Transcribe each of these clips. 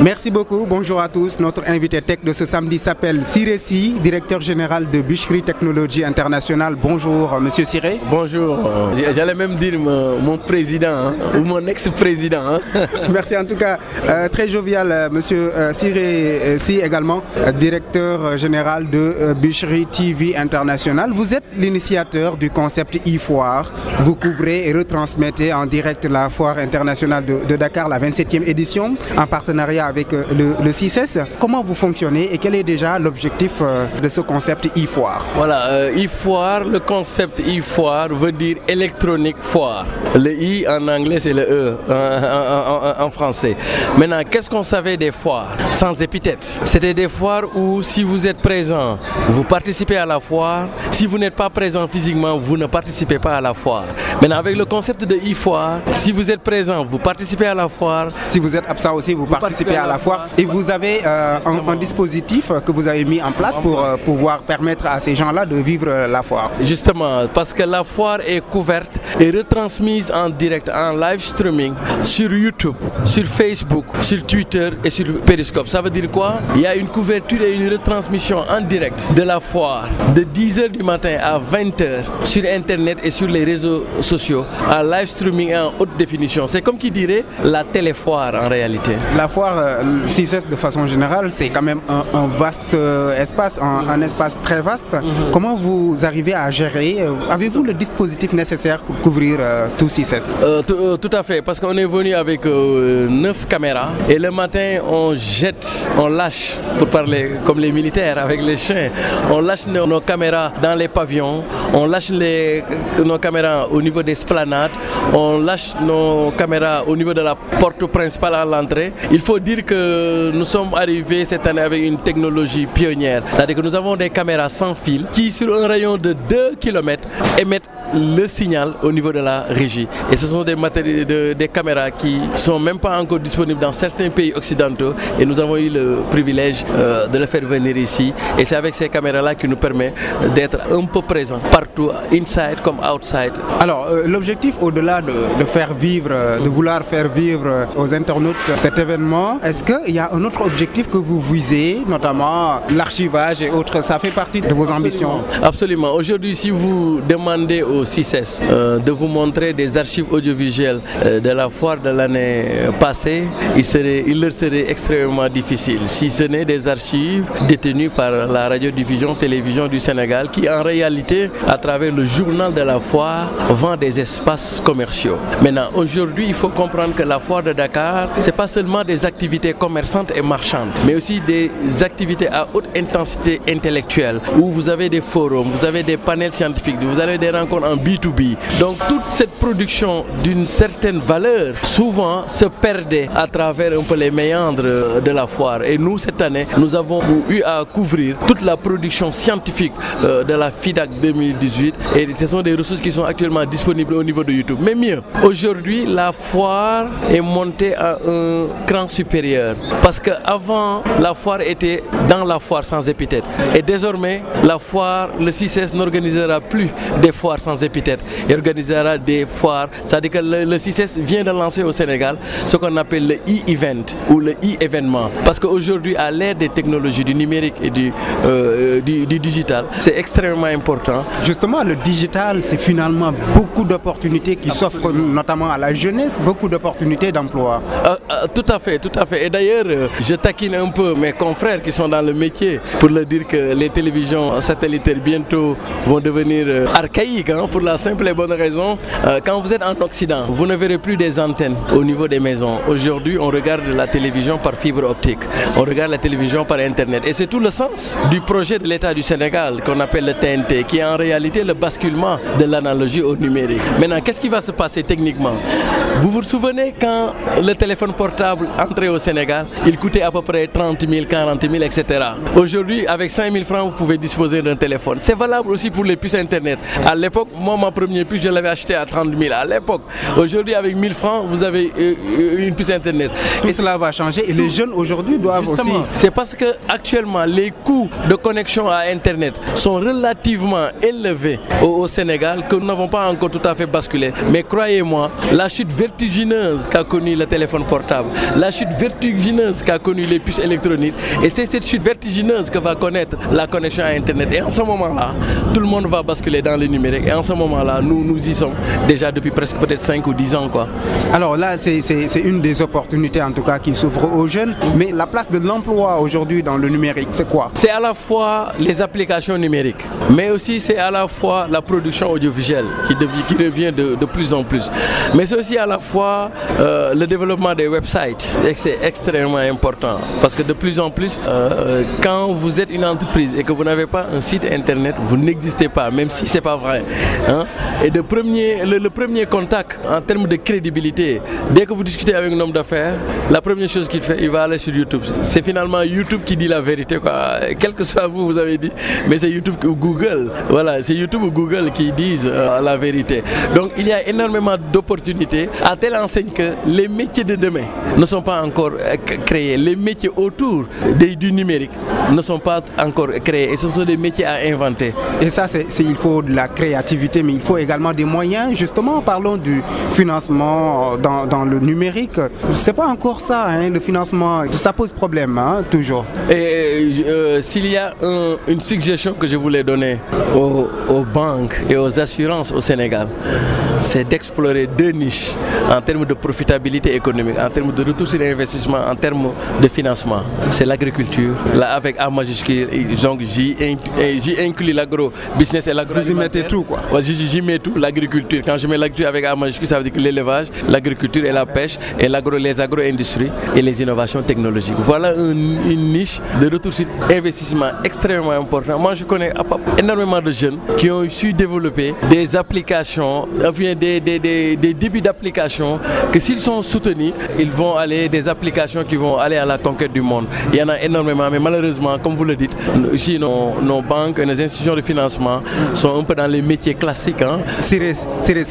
Merci beaucoup, bonjour à tous. Notre invité tech de ce samedi s'appelle Siré Sy, directeur général de Bichri Technologies International. Bonjour Monsieur Siré. Bonjour, j'allais même dire mon président ou mon ex-président. Merci en tout cas, très jovial Monsieur Siré Sy également, directeur général de Bichri TV International. Vous êtes l'initiateur du concept e-foire. Vous couvrez et retransmettez en direct la foire internationale de Dakar, la 27e édition, en partenariat avec le CICES. Comment vous fonctionnez et quel est déjà l'objectif de ce concept e-foire? Voilà, e-foire, le concept e-foire veut dire électronique foire. Le i en anglais c'est le e en français. Maintenant, qu'est-ce qu'on savait des foires sans épithète? C'était des foires où si vous êtes présent, vous participez à la foire. Si vous n'êtes pas présent physiquement, vous ne participez pas à la foire. Maintenant, avec le concept de e-foire, si vous êtes présent, vous participez à la foire. Si vous êtes absent aussi, vous participez à la foire. Et vous avez un dispositif que vous avez mis en place pour pouvoir permettre à ces gens-là de vivre la foire. Justement, parce que la foire est couverte et retransmise en direct, en live streaming sur YouTube, sur Facebook, sur Twitter et sur Periscope. Ça veut dire quoi? Il y a une couverture et une retransmission en direct de la foire de 10h du matin à 20h sur Internet et sur les réseaux sociaux, en live streaming en haute définition. C'est comme qui dirait la téléfoire en réalité. La foire, CICES de façon générale, c'est quand même un vaste espace, un espace très vaste. Comment vous arrivez à gérer? Avez-vous le dispositif nécessaire pour couvrir tout CICES? Tout à fait, parce qu'on est venu avec 9 caméras et le matin on jette, on lâche, pour parler comme les militaires avec les chiens, on lâche nos caméras dans les pavillons, on lâche nos caméras au niveau des esplanades, on lâche nos caméras au niveau de la porte principale à l'entrée. Il faut dire que nous sommes arrivés cette année avec une technologie pionnière. C'est-à-dire que nous avons des caméras sans fil qui, sur un rayon de 2 km, émettent le signal au niveau de la régie. Et ce sont des caméras qui ne sont même pas encore disponibles dans certains pays occidentaux. Et nous avons eu le privilège de les faire venir ici. Et c'est avec ces caméras-là qui nous permet d'être un peu présents partout, inside comme outside. Alors, l'objectif au-delà de faire vivre, de vouloir faire vivre aux internautes cet événement, est-ce qu'il y a un autre objectif que vous visez, notamment l'archivage et autres? Ça fait partie de vos ambitions? Absolument. Aujourd'hui, si vous demandez au CICES de vous montrer des archives audiovisuelles de la foire de l'année passée, il leur serait extrêmement difficile. Si ce n'est des archives détenues par la radiodiffusion télévision du Sénégal qui, en réalité, à travers le journal de la foire, vend des espaces commerciaux. Maintenant, aujourd'hui, il faut comprendre que la foire de Dakar, ce n'est pas seulement des activités commerçantes et marchandes, mais aussi des activités à haute intensité intellectuelle, où vous avez des forums, vous avez des panels scientifiques, vous avez des rencontres en B2B. Donc toute cette production d'une certaine valeur, souvent se perdait à travers un peu les méandres de la foire. Et nous, cette année, nous avons eu à couvrir toute la production scientifique de la FIDAK 2018. Et ce sont des ressources qui sont actuellement disponibles au niveau de YouTube. Mais mieux, aujourd'hui, la foire est montée à un cran supérieur. Parce qu'avant, la foire était dans la foire sans épithète. Et désormais, la foire, le CICES n'organisera plus des foires sans épithète. Il organisera des foires. C'est-à-dire que le CICES vient de lancer au Sénégal ce qu'on appelle le e-event ou le e-événement. Parce qu'aujourd'hui, à l'ère des technologies, du numérique et du digital, c'est extrêmement important. Justement, le digital, c'est finalement beaucoup d'opportunités qui s'offrent notamment à la jeunesse, beaucoup d'opportunités d'emploi. Tout à fait, tout à fait. Et d'ailleurs, je taquine un peu mes confrères qui sont dans le métier pour leur dire que les télévisions satellitaires bientôt vont devenir archaïques, pour la simple et bonne raison. Quand vous êtes en Occident, vous ne verrez plus des antennes au niveau des maisons. Aujourd'hui, on regarde la télévision par fibre optique. On regarde la télévision par Internet. Et c'est tout le sens du projet de l'État du Sénégal qu'on appelle le TNT, qui est en réalité le basculement de l'analogie au numérique. Maintenant, qu'est-ce qui va se passer techniquement? Vous vous souvenez quand le téléphone portable entrait au Sénégal, il coûtait à peu près 30 000, 40 000, etc. Aujourd'hui, avec 5 000 francs, vous pouvez disposer d'un téléphone. C'est valable aussi pour les puces Internet. À l'époque, moi, ma première puce, je l'avais achetée à 30 000 à l'époque. Aujourd'hui, avec 1000 francs, vous avez une puce Internet. Et cela va changer et les jeunes aujourd'hui doivent justement aussi... C'est parce que actuellement, les coûts de connexion à Internet sont relativement élevés au Sénégal que nous n'avons pas encore tout à fait basculé. Mais croyez-moi, la chute vertigineuse qu'a connue le téléphone portable, la chute vertigineuse vertigineuse qu'a connue les puces électroniques et c'est cette chute vertigineuse que va connaître la connexion à Internet. Et en ce moment-là, tout le monde va basculer dans le numérique. Et en ce moment-là, nous y sommes déjà depuis presque peut-être 5 ou 10 ans, quoi. Alors là, c'est une des opportunités en tout cas qui s'ouvre aux jeunes. Mais la place de l'emploi aujourd'hui dans le numérique, c'est quoi? C'est à la fois les applications numériques, mais aussi c'est à la fois la production audiovisuelle qui revient de plus en plus. Mais c'est aussi à la fois le développement des websites. Et c'est extrêmement important parce que de plus en plus, quand vous êtes une entreprise et que vous n'avez pas un site internet, vous n'existez pas, même si c'est pas vrai. Hein? Et le premier contact en termes de crédibilité, dès que vous discutez avec un homme d'affaires, la première chose qu'il fait, il va aller sur YouTube. C'est finalement YouTube qui dit la vérité, quoi. Quel que soit vous avez dit, mais c'est YouTube ou Google. Voilà, c'est YouTube ou Google qui disent la vérité. Donc il y a énormément d'opportunités à telle enseigne que les métiers de demain ne sont pas encore créés. Les métiers autour du numérique ne sont pas encore créés et ce sont des métiers à inventer. Et ça, il faut de la créativité, mais il faut également des moyens. Justement, parlons du financement dans le numérique. C'est pas encore ça, hein, le financement. Ça pose problème, hein, toujours. Et s'il y a une suggestion que je voulais donner aux banques et aux assurances au Sénégal, c'est d'explorer deux niches en termes de profitabilité économique, en termes de retour sur investissement, en termes de financement. C'est l'agriculture, là avec A majuscule, donc j'y inclus l'agro-business et l'agroalimentaire. Vous y mettez tout, quoi. Ouais, j'y mets tout, l'agriculture. Quand je mets l'agriculture avec A majuscule, ça veut dire que l'élevage, l'agriculture et la pêche, et les agro-industries et les innovations technologiques. Voilà une niche de retour sur investissement extrêmement important. Moi, je connais énormément de jeunes qui ont su développer des applications, des débuts d'applications que s'ils sont soutenus, ils vont aller des applications qui vont aller à la conquête du monde. Il y en a énormément, mais malheureusement, comme vous le dites, ici nos banques et nos institutions de financement sont un peu dans les métiers classiques. Hein. Siré,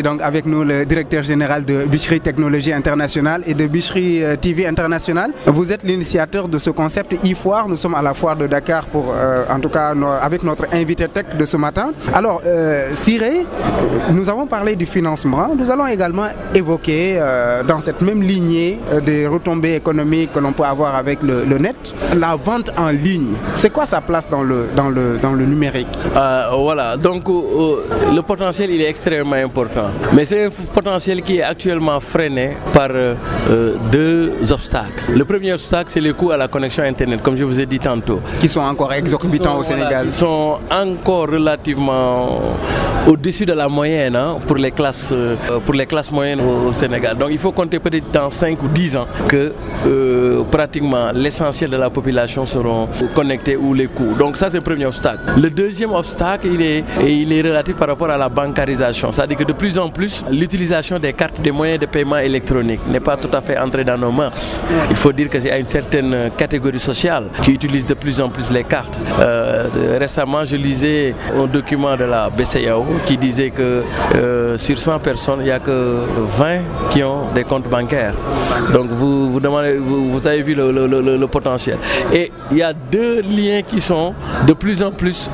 donc avec nous le directeur général de Bichri Technologie Internationale et de Bichri TV International. Vous êtes l'initiateur de ce concept e-foire. Nous sommes à la foire de Dakar pour, en tout cas, avec notre invité tech de ce matin. Alors, Siré, nous avons parlé du financement. Nous allons également évoquer dans cette même lignée des retombées économiques que l'on peut avoir avec le net, la vente en ligne. C'est quoi sa place dans le numérique? Voilà, donc le potentiel il est extrêmement important. Mais c'est un potentiel qui est actuellement freiné par deux obstacles. Le premier obstacle, c'est le coût à la connexion Internet, comme je vous ai dit tantôt. Qui sont encore exorbitants au Sénégal. Ils sont encore relativement au-dessus de la moyenne, hein, pour les classes moyennes au Sénégal. Donc il faut compter peut-être dans 5 ou 10 ans que pratiquement l'essentiel de la population seront connectés ou les coûts. Donc ça c'est le premier obstacle. Le deuxième obstacle il est relatif par rapport à la bancarisation. C'est-à-dire que de plus en plus l'utilisation des cartes, des moyens de paiement électroniques n'est pas tout à fait entrée dans nos mœurs. Il faut dire qu'il y a une certaine catégorie sociale qui utilise de plus en plus les cartes. Récemment je lisais un document de la BCEAO qui disait que sur 100 personnes, il n'y a que 20 qui ont des comptes bancaires. Donc vous avez vu le potentiel. Et il y a deux liens qui sont de plus en plus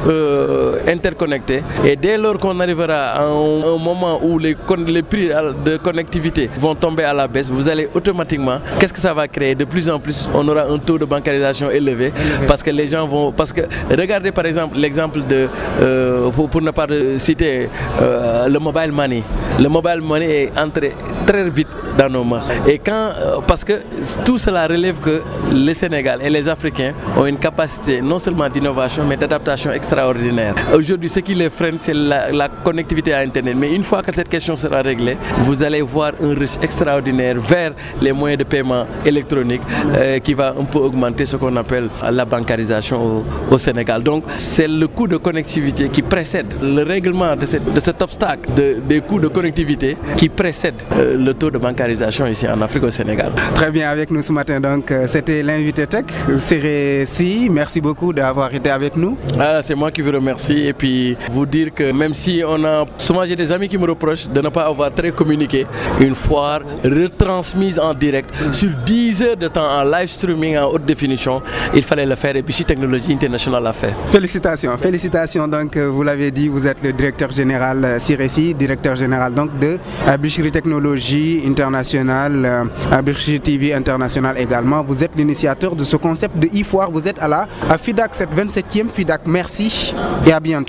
interconnectés. Et dès lors qu'on arrivera à un moment où les prix de connectivité vont tomber à la baisse, vous allez automatiquement, qu'est-ce que ça va créer? De plus en plus, on aura un taux de bancarisation élevé parce que les gens vont... Parce que regardez par exemple l'exemple de... pour ne pas citer le mobile money. Le mobile money est entré très vite dans nos mœurs. Et parce que tout cela relève que le Sénégal et les Africains ont une capacité non seulement d'innovation mais d'adaptation extraordinaire. Aujourd'hui, ce qui les freine, c'est la connectivité à Internet. Mais une fois que cette question sera réglée, vous allez voir un rush extraordinaire vers les moyens de paiement électronique qui va un peu augmenter ce qu'on appelle la bancarisation au Sénégal. Donc, c'est le coût de connectivité qui précède le règlement de cet obstacle des coûts de connectivité qui précède le taux de bancarisation ici en Afrique au Sénégal. Très bien, avec nous ce matin, donc c'était l'invité tech, Siré Sy. Merci beaucoup d'avoir été avec nous. C'est moi qui vous remercie et puis vous dire que même si souvent j'ai des amis qui me reprochent de ne pas avoir très communiqué, une foire retransmise en direct sur 10 heures de temps en live streaming en haute définition, il fallait le faire et Bichri Technologie International l'a fait. Félicitations donc vous l'avez dit, vous êtes le directeur général Siré Sy, directeur général donc de Bichri Technologie. technologie internationale, Bichri TV International également. Vous êtes l'initiateur de ce concept de e-foire. Vous êtes à la FIDAK, cette 27e FIDAK. Merci et à bientôt.